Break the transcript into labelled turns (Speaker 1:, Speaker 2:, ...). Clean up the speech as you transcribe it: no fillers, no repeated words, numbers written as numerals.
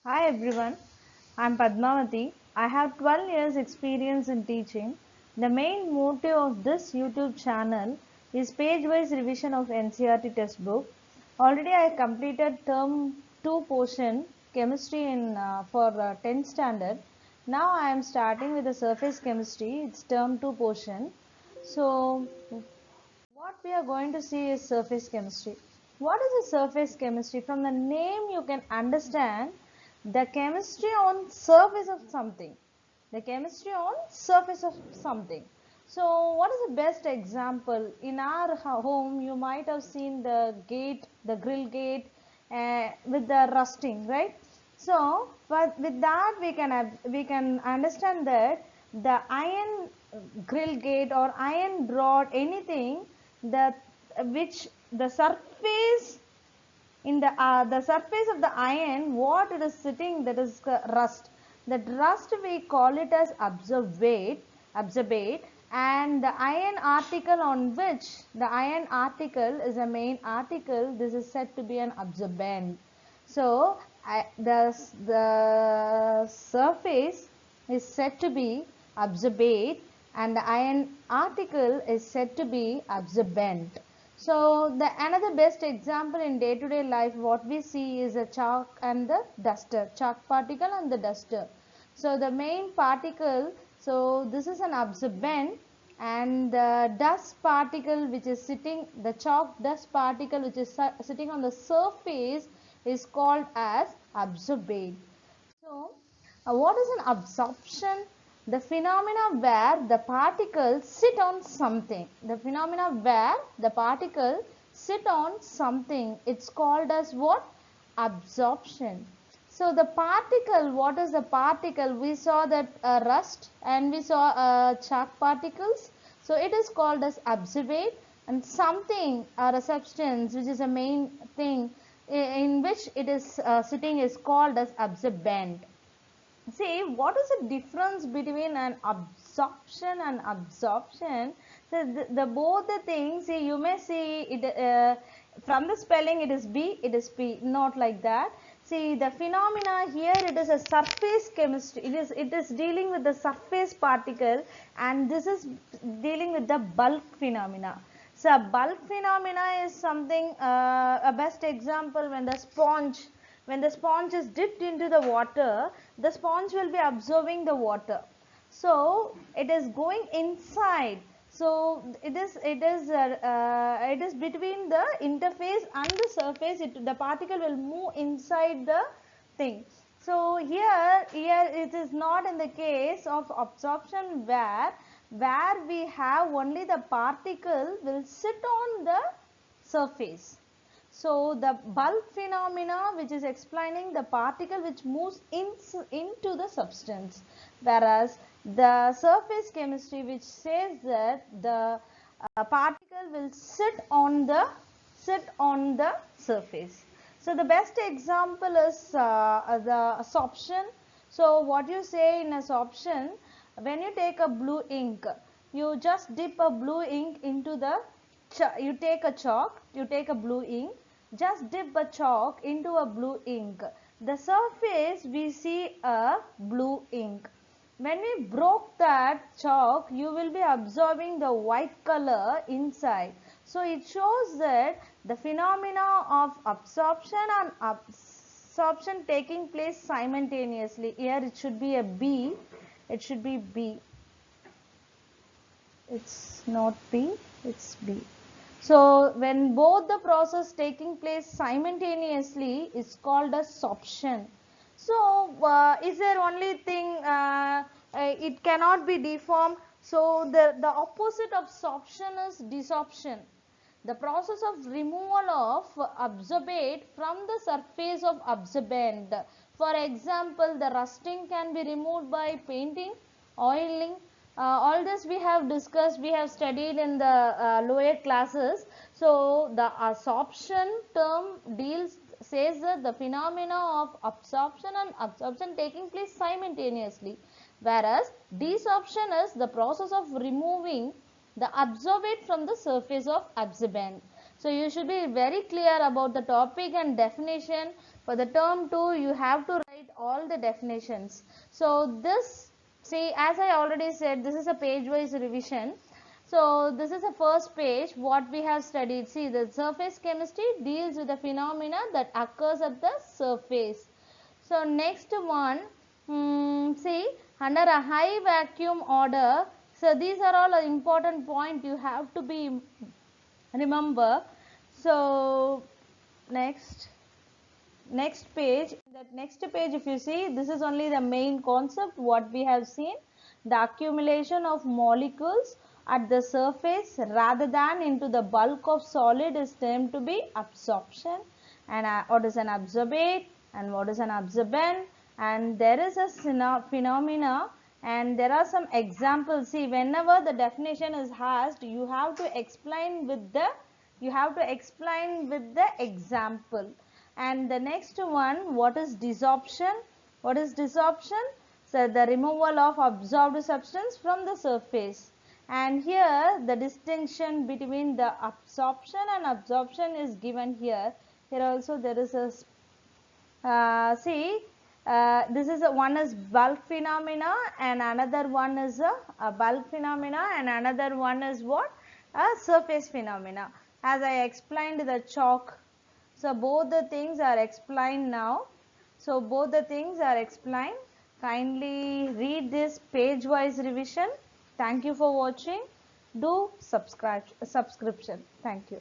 Speaker 1: Hi everyone, I'm Padmavati. I have 12 years experience in teaching. The main motive of this YouTube channel is page-wise revision of NCERT textbook. Already I completed term 2 portion chemistry in for 10th standard. Now I am starting with the surface chemistry. It's term 2 portion. So what we are going to see is surface chemistry. What is a surface chemistry? From the name you can understand the chemistry on surface of something. The chemistry on surface of something. So what is the best example? In our home you might have seen the gate, the grill gate with the rusting, right? So but with that we can understand that the iron grill gate or iron rod, anything that which the surface in the surface of the iron, what it is sitting, that is rust. That rust we call it as absorbate, and the iron article on which the iron article is a main article, this is said to be an absorbent. So the surface is said to be absorbate and the iron article is said to be absorbent. So the another best example in day-to-day life what we see is a chalk and the duster, chalk particle and the duster. So the main particle, so this is an absorbent, and the dust particle which is sitting, the chalk dust particle which is sitting on the surface is called as absorbate. So, what is an absorption? The phenomena where the particles sit on something. The phenomena where the particle sit on something. It's called as what? Absorption. So, the particle, what is the particle? We saw that rust and we saw chalk particles. So, it is called as absorbate, and something or a substance which is a main thing in which it is sitting is called as absorbent. See, what is the difference between an absorption and absorption? So the both the things, see, you may see it from the spelling it is B, it is P, not like that. See, the phenomena here, it is a surface chemistry. It is dealing with the surface particle, and this is dealing with the bulk phenomena. So bulk phenomena is something, a best example when the sponge is dipped into the water, the sponge will be absorbing the water. So it is going inside. So it is between the interface and the surface. The particle will move inside the thing. So here it is not in the case of absorption where we have only the particle will sit on the surface. So the bulk phenomena which is explaining the particle which moves into the substance, whereas the surface chemistry which says that the particle will sit on the surface. So the best example is the absorption. So what you say in absorption, when you take a blue ink, you just dip a blue ink into the you take a chalk, you take a blue ink, just dip a chalk into a blue ink. The surface we see a blue ink. When we broke that chalk, you will be absorbing the white color inside. So it shows that the phenomena of absorption and absorption taking place simultaneously. Here it should be a B. It should be B. It's not B, it's B. So when both the process taking place simultaneously is called as sorption. So is there only thing it cannot be deformed. So the opposite of sorption is desorption. The process of removal of absorbate from the surface of absorbent. For example, the rusting can be removed by painting, oiling. All this we have discussed, we have studied in the lower classes. So the absorption term says that the phenomena of absorption and absorption taking place simultaneously, whereas desorption is the process of removing the absorbate from the surface of absorbent. So you should be very clear about the topic and definition. For the term 2, you have to write all the definitions. So this, see, as I already said, this is a page wise revision. So this is the first page what we have studied. See, the surface chemistry deals with the phenomena that occurs at the surface. So next one, see, under a high vacuum order, so these are all important point you have to be remember. So next page, that next page, if you see, this is only the main concept what we have seen. The accumulation of molecules at the surface rather than into the bulk of solid is termed to be absorption. And what is an absorbate and what is an absorbent, and there is a phenomena, and there are some examples. See, whenever the definition is asked, you have to explain with the example. And the next one, what is desorption? What is desorption? So the removal of absorbed substance from the surface. And here the distinction between the absorption and absorption is given here. Here also there is a this is one is bulk phenomena, and another one is a bulk phenomena, and another one is what? A surface phenomena. As I explained the chalk. So both the things are explained now. So both the things are explained. Kindly read this page wise revision. Thank you for watching. Do subscription. Thank you.